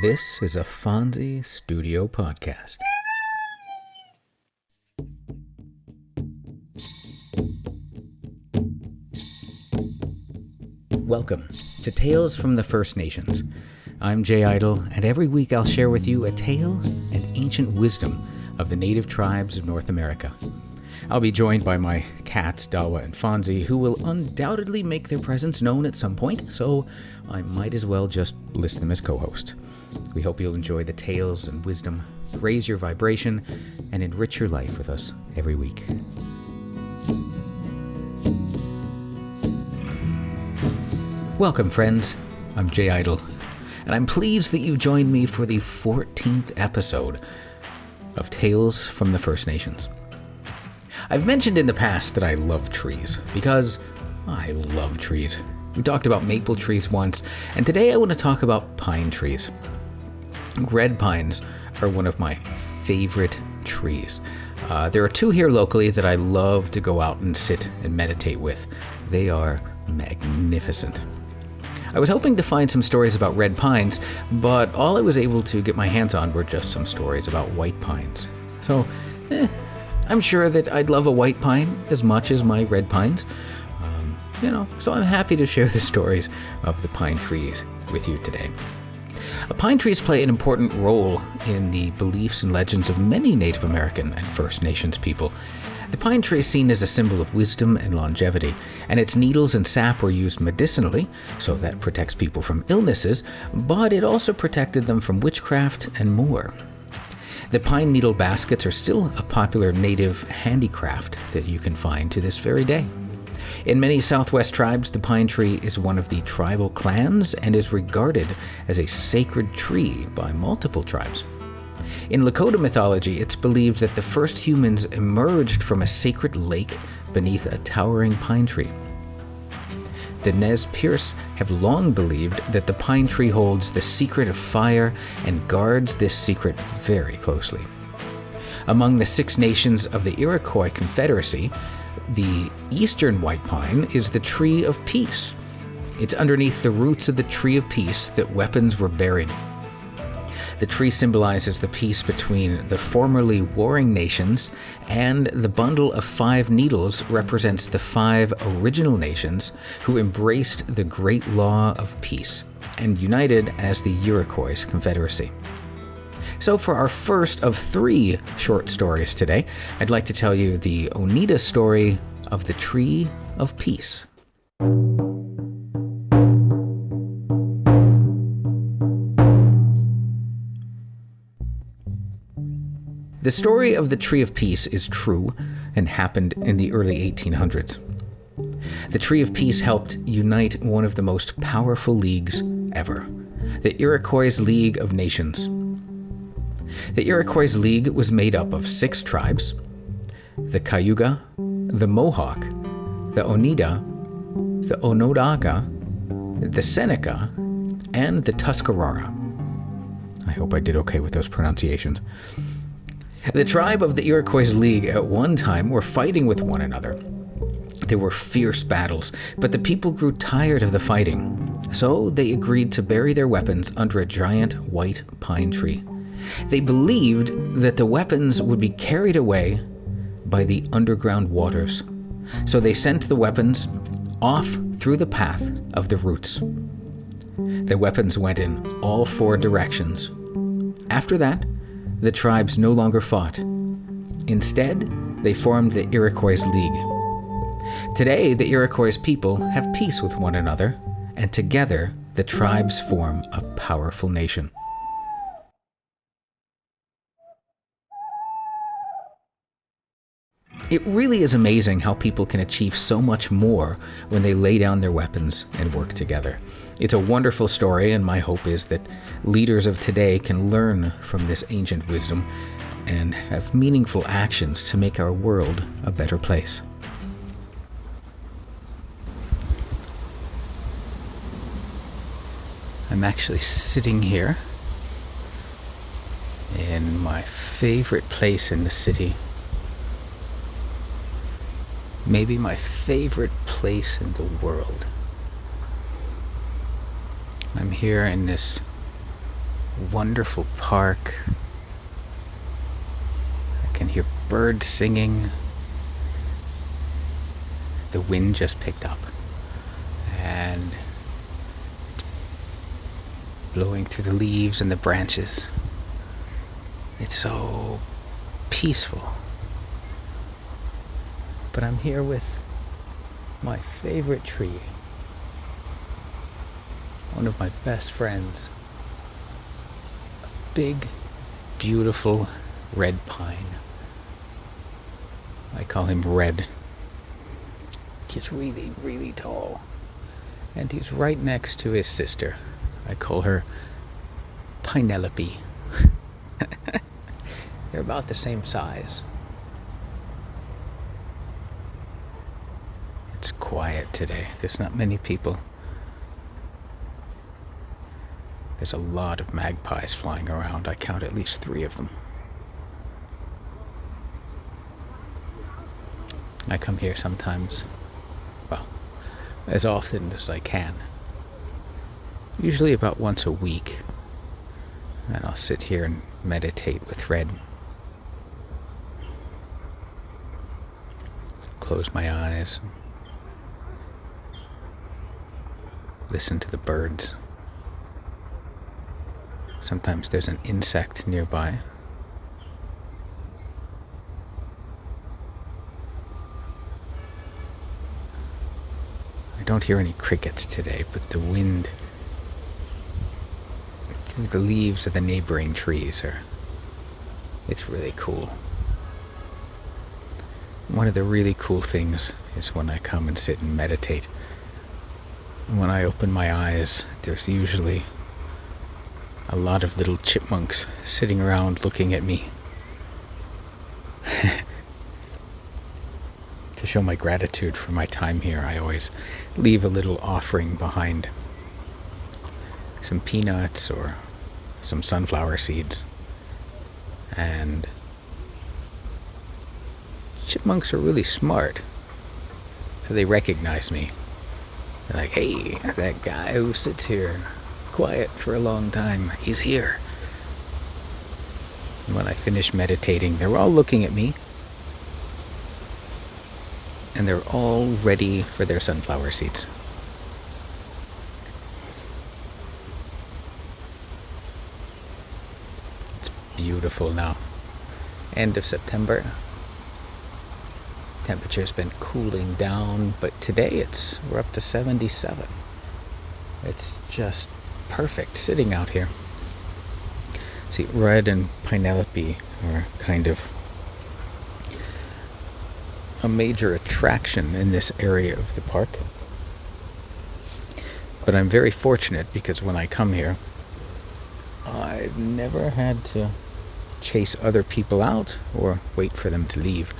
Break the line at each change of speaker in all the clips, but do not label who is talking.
This is a Fonzie Studio podcast. Welcome to Tales from the First Nations. I'm Jay Idle, and every week I'll share with you a tale and ancient wisdom of the native tribes of North America. I'll be joined by my cats, Dawa and Fonzie, who will undoubtedly make their presence known at some point, so I might as well just list them as co-hosts. We hope you'll enjoy the tales and wisdom, raise your vibration, and enrich your life with us every week. Welcome, friends. I'm Jay Idle, and I'm pleased that you joined me for the 14th episode of Tales from the First Nations. I've mentioned in the past that I love trees, because I love trees. We talked about maple trees once, and today I want to talk about pine trees. Red pines are one of my favorite trees. There are two here locally that I love to go out and sit and meditate with. They are magnificent. I was hoping to find some stories about red pines, but all I was able to get my hands on were just some stories about white pines. So, I'm sure that I'd love a white pine as much as my red pines. So I'm happy to share the stories of the pine trees with you today. Pine trees play an important role in the beliefs and legends of many Native American and First Nations people. The pine tree is seen as a symbol of wisdom and longevity, and its needles and sap were used medicinally, so that protects people from illnesses, but it also protected them from witchcraft and more. The pine needle baskets are still a popular native handicraft that you can find to this very day. In many Southwest tribes, the pine tree is one of the tribal clans and is regarded as a sacred tree by multiple tribes. In Lakota mythology, it's believed that the first humans emerged from a sacred lake beneath a towering pine tree. The Nez Perce have long believed that the pine tree holds the secret of fire and guards this secret very closely. Among the Six Nations of the Iroquois Confederacy, the eastern white pine is the tree of peace. It's underneath the roots of the tree of peace that weapons were buried. The tree symbolizes the peace between the formerly warring nations, and the bundle of 5 needles represents the 5 original nations who embraced the great law of peace and united as the Iroquois Confederacy. So for our first of 3 short stories today, I'd like to tell you the Oneida story of the Tree of Peace. The story of the Tree of Peace is true and happened in the early 1800s. The Tree of Peace helped unite one of the most powerful leagues ever, the Iroquois League of Nations. The Iroquois League was made up of 6 tribes: the Cayuga, the Mohawk, the Oneida, the Onondaga, the Seneca, and the Tuscarora. I hope I did okay with those pronunciations. The tribe of the Iroquois League at one time were fighting with one another. There were fierce battles, but the people grew tired of the fighting, so they agreed to bury their weapons under a giant white pine tree. They believed that the weapons would be carried away by the underground waters, so they sent the weapons off through the path of the roots. The weapons went in all 4 directions. After that, the tribes no longer fought. Instead, they formed the Iroquois League. Today, the Iroquois people have peace with one another, and together, the tribes form a powerful nation. It really is amazing how people can achieve so much more when they lay down their weapons and work together. It's a wonderful story, and my hope is that leaders of today can learn from this ancient wisdom and have meaningful actions to make our world a better place. I'm actually sitting here in my favorite place in the city. Maybe my favorite place in the world. I'm here in this wonderful park. I can hear birds singing. The wind just picked up and it's blowing through the leaves and the branches. It's so peaceful. But I'm here with my favorite tree, one of my best friends, a big, beautiful red pine. I call him Red. He's really, really tall. And he's right next to his sister. I call her Pinelope. They're about the same size. It's quiet today. There's not many people. There's a lot of magpies flying around. I count at least 3 of them. I come here sometimes, well, as often as I can. Usually about once a week. And I'll sit here and meditate with Red. Close my eyes. Listen to the birds. Sometimes there's an insect nearby. I don't hear any crickets today, but the wind through the leaves of the neighboring trees it's really cool. One of the really cool things is when I come and sit and meditate. When I open my eyes, there's usually a lot of little chipmunks sitting around looking at me. To show my gratitude for my time here, I always leave a little offering behind. Some peanuts or some sunflower seeds. And chipmunks are really smart. So they recognize me. They're like, hey, that guy who sits here quiet for a long time, he's here. And when I finish meditating, they're all looking at me. And they're all ready for their sunflower seeds. It's beautiful now. End of September. Temperature's been cooling down, but today we're up to 77. It's just perfect sitting out here. See, Red and Pinelope are kind of a major attraction in this area of the park. But I'm very fortunate because when I come here, I've never had to chase other people out or wait for them to leave.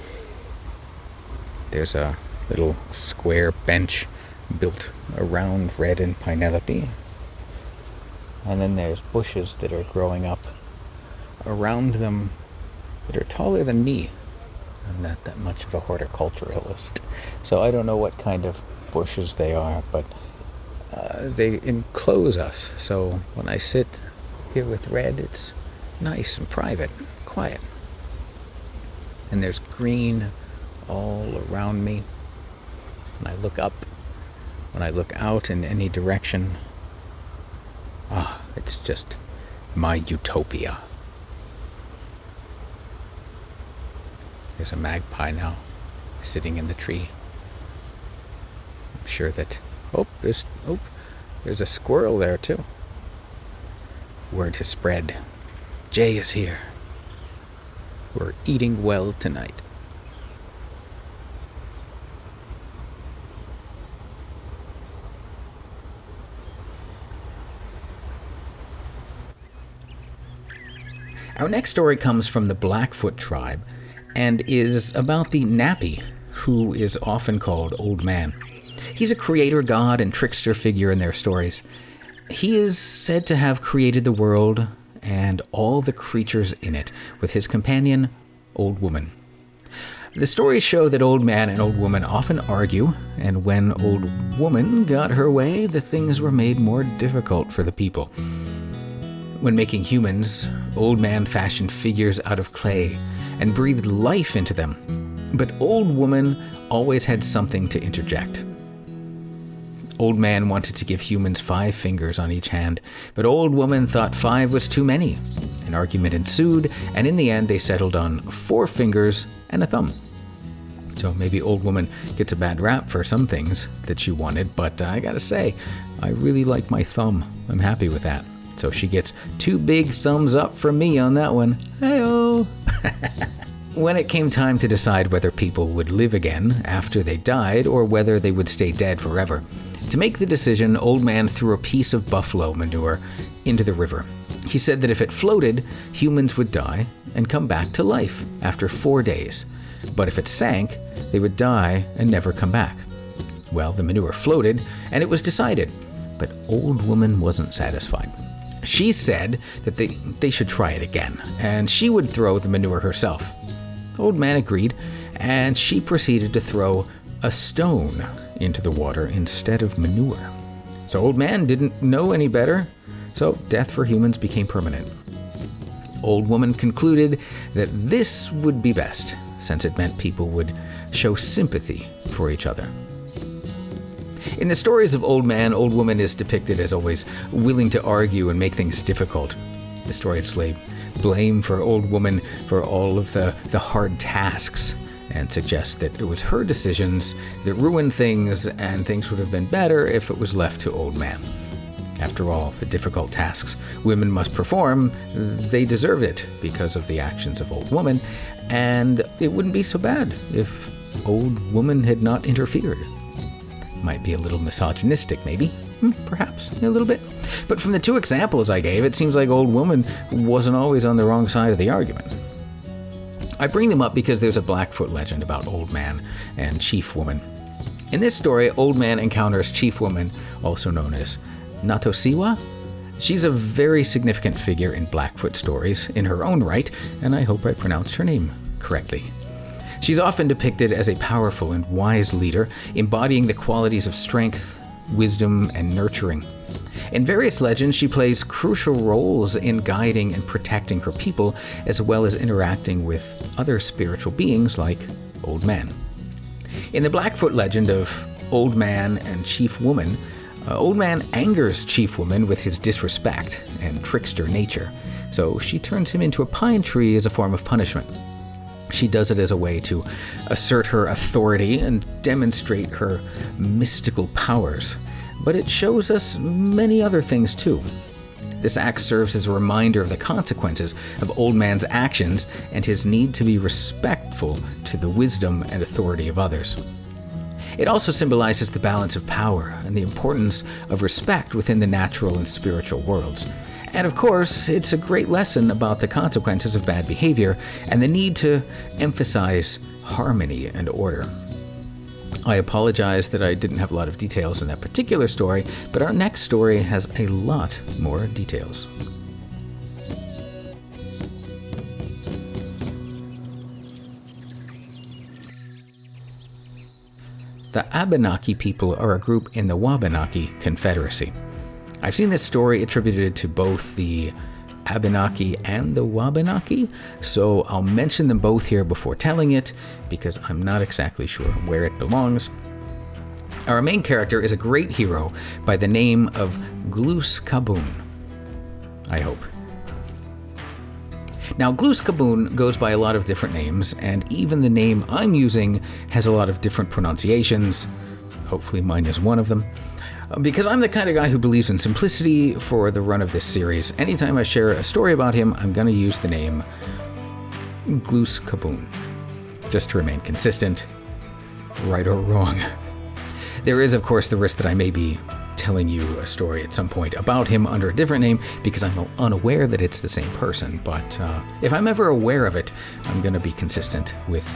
There's a little square bench built around Red and Pinelope. And then there's bushes that are growing up around them that are taller than me. I'm not that much of a horticulturalist, so I don't know what kind of bushes they are, but they enclose us. So when I sit here with Red, it's nice and private, quiet. And there's green all around me. When I look up, when I look out in any direction, it's just my utopia. There's a magpie now, sitting in the tree. I'm sure that, there's a squirrel there too. Word has spread. Jay is here. We're eating well tonight. Our next story comes from the Blackfoot tribe and is about the Napi, who is often called Old Man. He's a creator god and trickster figure in their stories. He is said to have created the world and all the creatures in it with his companion, Old Woman. The stories show that Old Man and Old Woman often argue, and when Old Woman got her way, the things were made more difficult for the people. When making humans, Old Man fashioned figures out of clay and breathed life into them. But Old Woman always had something to interject. Old Man wanted to give humans 5 fingers on each hand, but Old Woman thought 5 was too many. An argument ensued, and in the end they settled on 4 fingers and a thumb. So maybe Old Woman gets a bad rap for some things that she wanted, but I gotta say, I really like my thumb. I'm happy with that. So she gets 2 big thumbs up from me on that one. Hey-oh! When it came time to decide whether people would live again after they died or whether they would stay dead forever, to make the decision, Old Man threw a piece of buffalo manure into the river. He said that if it floated, humans would die and come back to life after 4 days. But if it sank, they would die and never come back. Well, the manure floated, and it was decided. But Old Woman wasn't satisfied. She said that they should try it again, and she would throw the manure herself. Old Man agreed, and she proceeded to throw a stone into the water instead of manure. So Old Man didn't know any better, so death for humans became permanent. Old Woman concluded that this would be best, since it meant people would show sympathy for each other. In the stories of Old Man, Old Woman is depicted as always willing to argue and make things difficult. The stories lay blame for Old Woman for all of the hard tasks and suggest that it was her decisions that ruined things and things would have been better if it was left to Old Man. After all, the difficult tasks women must perform, they deserved it because of the actions of Old Woman, and it wouldn't be so bad if Old Woman had not interfered. Might be a little misogynistic, maybe. Perhaps, a little bit. But from the 2 examples I gave, it seems like Old Woman wasn't always on the wrong side of the argument. I bring them up because there's a Blackfoot legend about Old Man and Chief Woman. In this story, Old Man encounters Chief Woman, also known as Natosiwa. She's a very significant figure in Blackfoot stories in her own right, and I hope I pronounced her name correctly. She's often depicted as a powerful and wise leader, embodying the qualities of strength, wisdom, and nurturing. In various legends, she plays crucial roles in guiding and protecting her people, as well as interacting with other spiritual beings like Old Man. In the Blackfoot legend of Old Man and Chief Woman, Old Man angers Chief Woman with his disrespect and trickster nature, so she turns him into a pine tree as a form of punishment. She does it as a way to assert her authority and demonstrate her mystical powers, but it shows us many other things too. This act serves as a reminder of the consequences of Old Man's actions and his need to be respectful to the wisdom and authority of others. It also symbolizes the balance of power and the importance of respect within the natural and spiritual worlds. And of course, it's a great lesson about the consequences of bad behavior and the need to emphasize harmony and order. I apologize that I didn't have a lot of details in that particular story, but our next story has a lot more details. The Abenaki people are a group in the Wabanaki Confederacy. I've seen this story attributed to both the Abenaki and the Wabanaki, so I'll mention them both here before telling it, because I'm not exactly sure where it belongs. Our main character is a great hero by the name of Glus Kaboon. I hope. Now, Glus Kaboon goes by a lot of different names, and even the name I'm using has a lot of different pronunciations. Hopefully mine is one of them. Because I'm the kind of guy who believes in simplicity for the run of this series, anytime I share a story about him, I'm going to use the name Glus Kaboon, just to remain consistent, right or wrong. There is, of course, the risk that I may be telling you a story at some point about him under a different name because I'm unaware that it's the same person, but if I'm ever aware of it, I'm going to be consistent with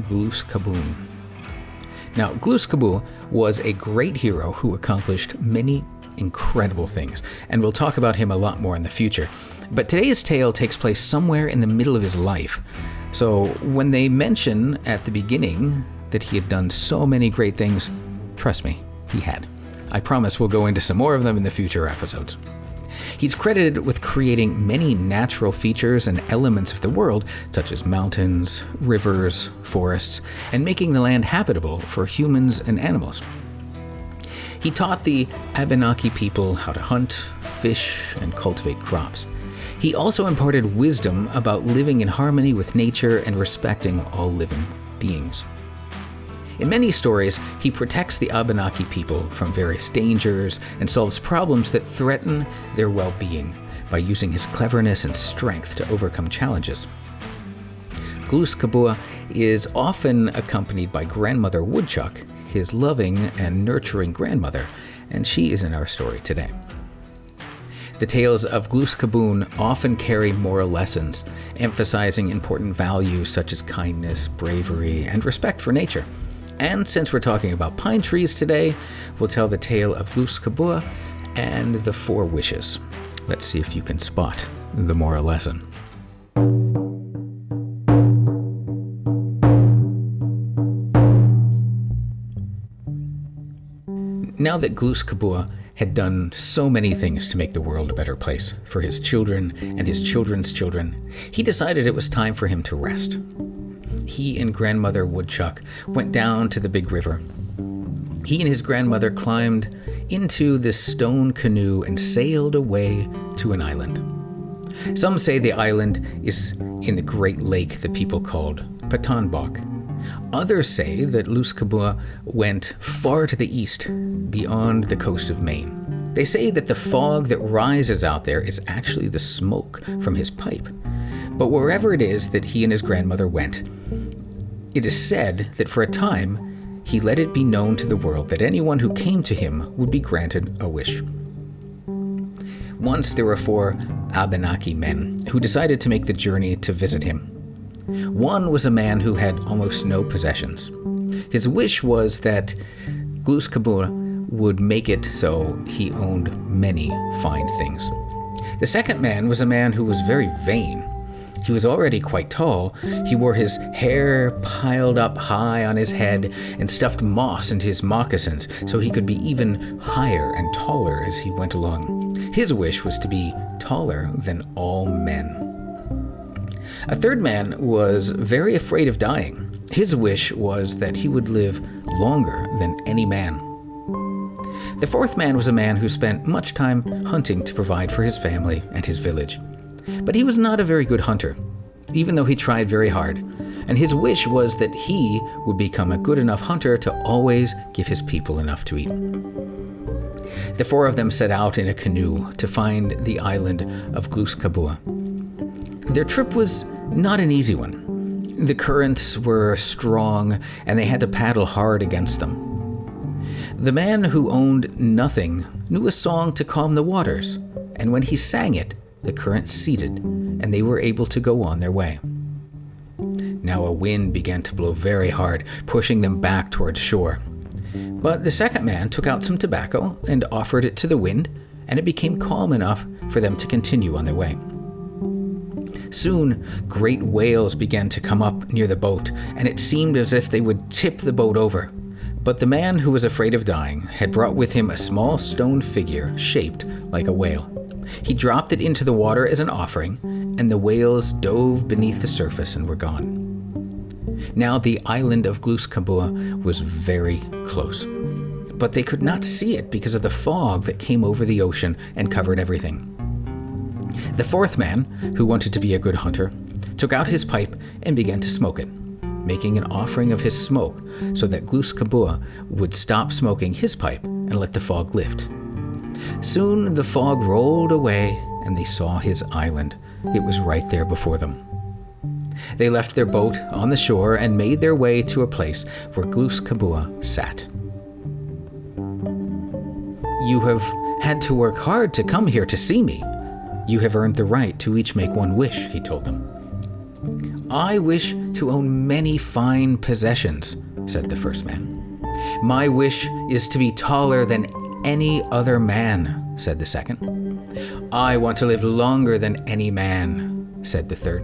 Glus Kaboon. Now, Glus Kaboon was a great hero who accomplished many incredible things, and we'll talk about him a lot more in the future. But today's tale takes place somewhere in the middle of his life. So when they mention at the beginning that he had done so many great things, trust me, he had. I promise we'll go into some more of them in the future episodes. He's credited with creating many natural features and elements of the world, such as mountains, rivers, forests, and making the land habitable for humans and animals. He taught the Abenaki people how to hunt, fish, and cultivate crops. He also imparted wisdom about living in harmony with nature and respecting all living beings. In many stories, he protects the Abenaki people from various dangers and solves problems that threaten their well-being by using his cleverness and strength to overcome challenges. Glooskapua is often accompanied by Grandmother Woodchuck, his loving and nurturing grandmother, and she is in our story today. The tales of Glooskapun often carry moral lessons, emphasizing important values such as kindness, bravery, and respect for nature. And since we're talking about pine trees today, we'll tell the tale of Glooskapua and the 4 wishes. Let's see if you can spot the moral lesson. Now that Glooskapua had done so many things to make the world a better place for his children and his children's children, he decided it was time for him to rest. He and Grandmother Woodchuck went down to the big river. He and his grandmother climbed into this stone canoe and sailed away to an island. Some say the island is in the great lake that people called Patanbok. Others say that Glooskapua went far to the east, beyond the coast of Maine. They say that the fog that rises out there is actually the smoke from his pipe. But wherever it is that he and his grandmother went, it is said that for a time, he let it be known to the world that anyone who came to him would be granted a wish. Once there were 4 Abenaki men who decided to make the journey to visit him. One was a man who had almost no possessions. His wish was that Glooskapua would make it so he owned many fine things. The second man was a man who was very vain. He was already quite tall. He wore his hair piled up high on his head and stuffed moss into his moccasins so he could be even higher and taller as he went along. His wish was to be taller than all men. A third man was very afraid of dying. His wish was that he would live longer than any man. The fourth man was a man who spent much time hunting to provide for his family and his village. But he was not a very good hunter, even though he tried very hard, and his wish was that he would become a good enough hunter to always give his people enough to eat. The 4 of them set out in a canoe to find the island of Glooskapua. Their trip was not an easy one. The currents were strong, and they had to paddle hard against them. The man who owned nothing knew a song to calm the waters, and when he sang it, the current ceased, and they were able to go on their way. Now a wind began to blow very hard, pushing them back towards shore. But the second man took out some tobacco and offered it to the wind, and it became calm enough for them to continue on their way. Soon, great whales began to come up near the boat, and it seemed as if they would tip the boat over. But the man who was afraid of dying had brought with him a small stone figure shaped like a whale. He dropped it into the water as an offering, and the whales dove beneath the surface and were gone. Now the island of Glooskapua was very close, but they could not see it because of the fog that came over the ocean and covered everything. The fourth man, who wanted to be a good hunter, took out his pipe and began to smoke it, making an offering of his smoke so that Glooskapua would stop smoking his pipe and let the fog lift. Soon the fog rolled away and they saw his island. It was right there before them. They left their boat on the shore and made their way to a place where Glooskapua sat. "You have had to work hard to come here to see me. You have earned the right to each make one wish," he told them. "I wish to own many fine possessions," said the first man. "My wish is to be taller than any other man," said the second. "I want to live longer than any man," said the third.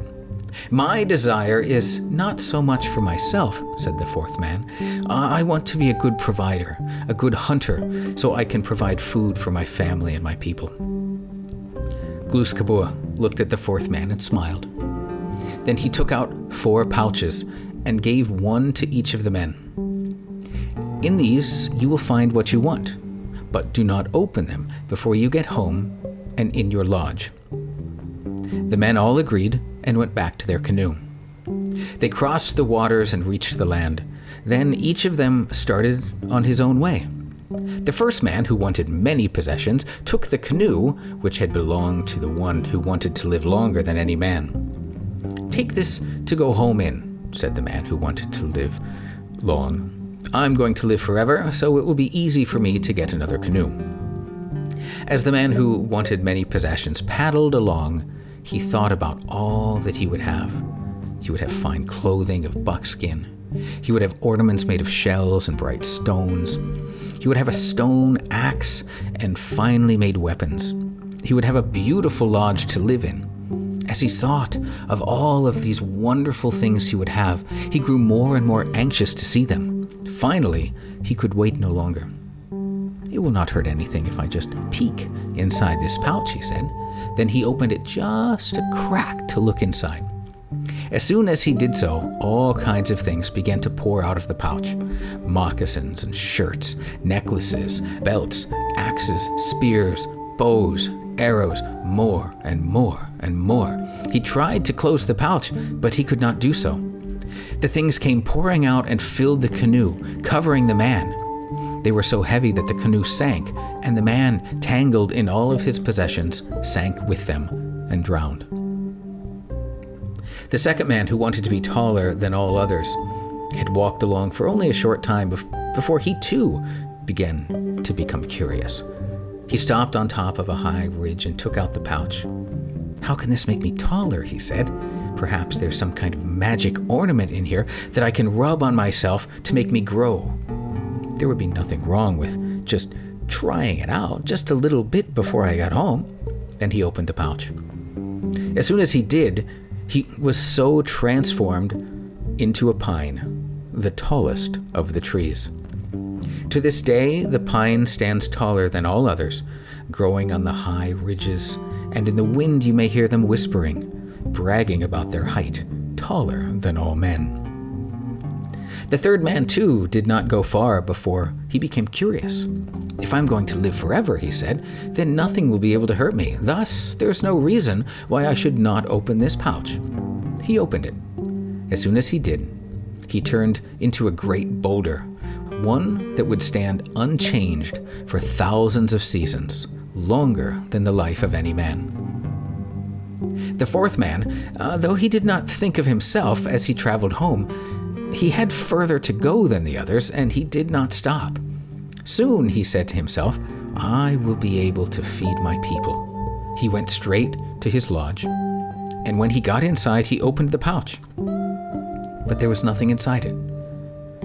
"My desire is not so much for myself," said the fourth man. "I want to be a good provider, a good hunter, so I can provide food for my family and my people." Glus Kabua looked at the fourth man and smiled. Then he took out 4 pouches and gave one to each of the men. In these you will find what you want, but do not open them before you get home and in your lodge. The men all agreed and went back to their canoe. They crossed the waters and reached the land. Then each of them started on his own way. The first man, who wanted many possessions, took the canoe, which had belonged to the one who wanted to live longer than any man. "Take this to go home in," said the man who wanted to live long. "I'm going to live forever, so it will be easy for me to get another canoe." As the man who wanted many possessions paddled along, he thought about all that he would have. He would have fine clothing of buckskin. He would have ornaments made of shells and bright stones. He would have a stone axe and finely made weapons. He would have a beautiful lodge to live in. As he thought of all of these wonderful things he would have, he grew more and more anxious to see them. Finally, he could wait no longer. "It will not hurt anything if I just peek inside this pouch," he said. Then he opened it just a crack to look inside. As soon as he did so, all kinds of things began to pour out of the pouch. Moccasins and shirts, necklaces, belts, axes, spears, bows, arrows, more and more and more. He tried to close the pouch, but he could not do so. The things came pouring out and filled the canoe, covering the man. They were so heavy that the canoe sank, and the man, tangled in all of his possessions, sank with them and drowned. The second man, who wanted to be taller than all others, had walked along for only a short time before he too began to become curious. He stopped on top of a high ridge and took out the pouch. "How can this make me taller?" he said. "Perhaps there's some kind of magic ornament in here that I can rub on myself to make me grow." There would be nothing wrong with just trying it out just a little bit before I got home. Then he opened the pouch. As soon as he did, he was so transformed into a pine, the tallest of the trees. To this day, the pine stands taller than all others, growing on the high ridges, and in the wind you may hear them whispering, bragging about their height, taller than all men. The third man, too, did not go far before he became curious. "If I'm going to live forever," he said, "then nothing will be able to hurt me. Thus, there's no reason why I should not open this pouch." He opened it. As soon as he did, he turned into a great boulder, one that would stand unchanged for thousands of seasons, longer than the life of any man. The fourth man, though he did not think of himself as he traveled home, he had further to go than the others, and he did not stop. Soon, he said to himself, "I will be able to feed my people." He went straight to his lodge, and when he got inside, he opened the pouch. But there was nothing inside it.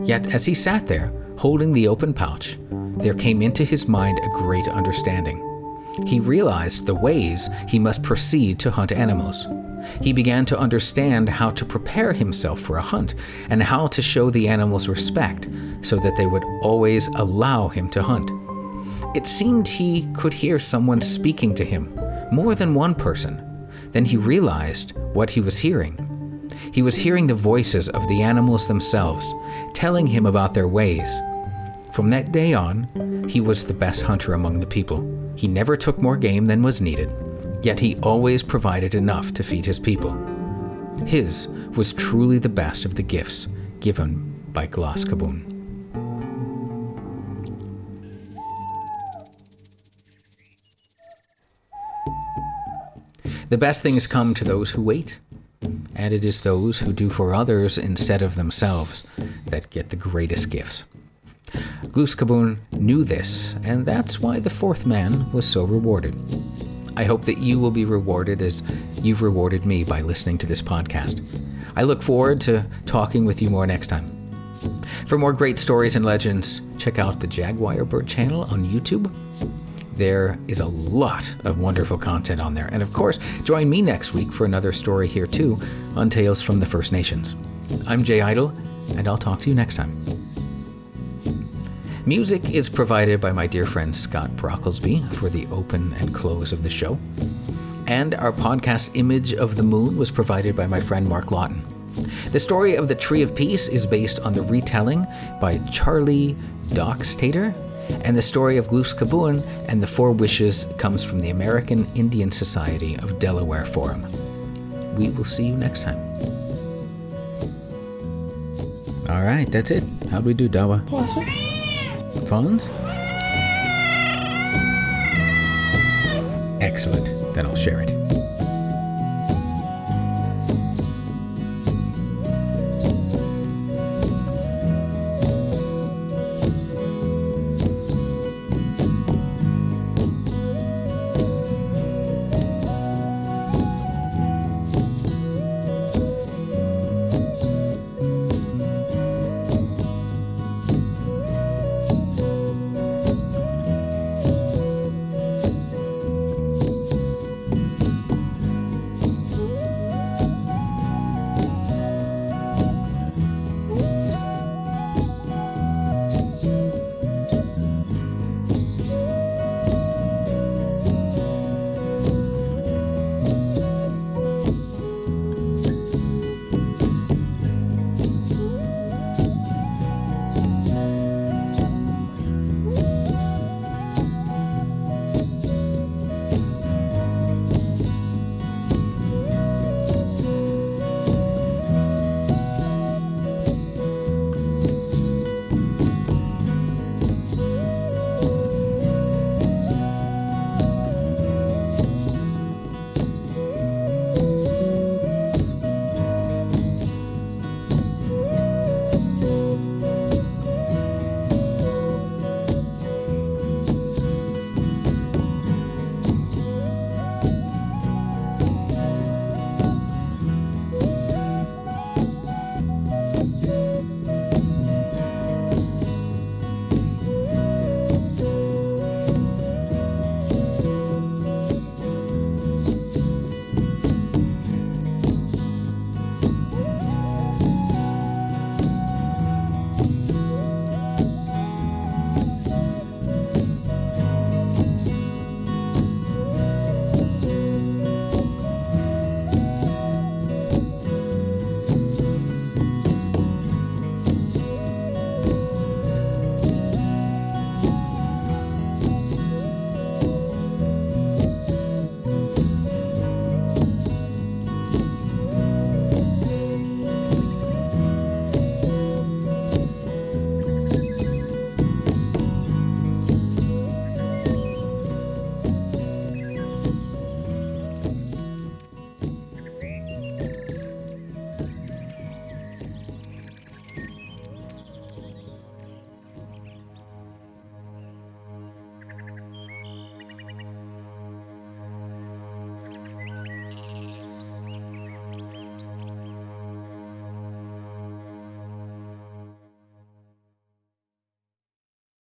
Yet, as he sat there, holding the open pouch, there came into his mind a great understanding. He realized the ways he must proceed to hunt animals. He began to understand how to prepare himself for a hunt and how to show the animals respect so that they would always allow him to hunt. It seemed he could hear someone speaking to him, more than one person. Then he realized what he was hearing. He was hearing the voices of the animals themselves, telling him about their ways. From that day on, he was the best hunter among the people. He never took more game than was needed, yet he always provided enough to feed his people. His was truly the best of the gifts given by Glus Kabun. The best things come to those who wait, and it is those who do for others instead of themselves that get the greatest gifts. Glus Kabun knew this, and that's why the fourth man was so rewarded. I hope that you will be rewarded as you've rewarded me by listening to this podcast. I look forward to talking with you more next time. For more great stories and legends, check out the Jaguar Bird channel on YouTube. There is a lot of wonderful content on there. And of course, join me next week for another story here too on Tales from the First Nations. I'm Jay Idle, and I'll talk to you next time. Music is provided by my dear friend Scott Brocklesby for the open and close of the show. And our podcast image of the moon was provided by my friend Mark Lawton. The story of the Tree of Peace is based on the retelling by Charlie Doxtator, and the story of Glooskap Kabun and the Four Wishes comes from the American Indian Society of Delaware Forum. We will see you next time. All right, that's it. How'd we do, Dawa? Phones? Excellent. Then I'll share it.